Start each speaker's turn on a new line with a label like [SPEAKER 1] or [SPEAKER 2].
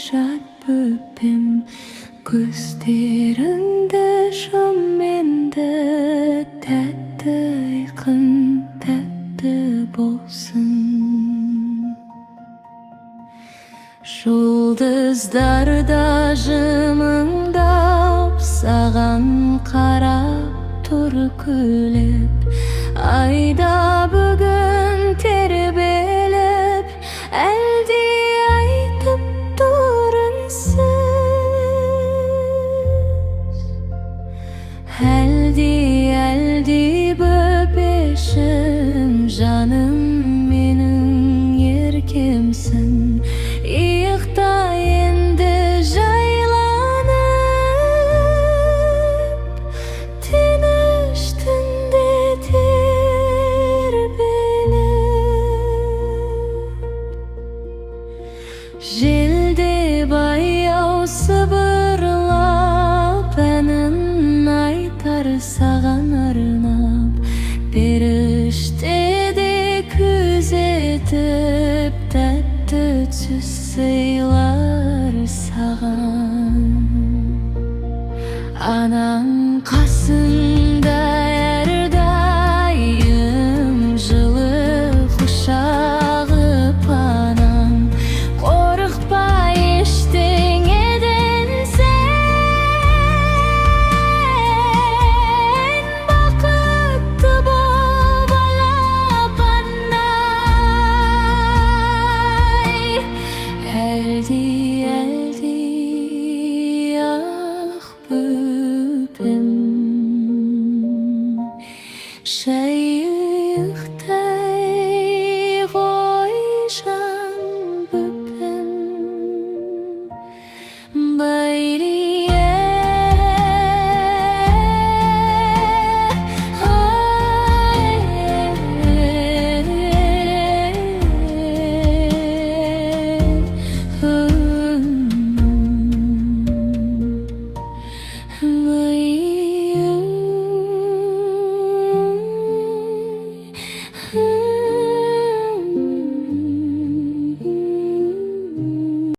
[SPEAKER 1] жат бөпем, көздеріңді шоменді, тәтті ұйқың тәтті болсын. Жұлдыздарда жымыңдап, саған қарап тұр күліп, айда бүгін тербеліп, әлде айтып тұрынсыз. Әлде бөпешім, жаным менің еркемсің. Иықта енді жайланып, тыныш түнде тербеліп. Желде баяу сыбырлап, әнін айтар саған арнап, періштеде күзетіп, тәтті түс сыйлар саған. Анаң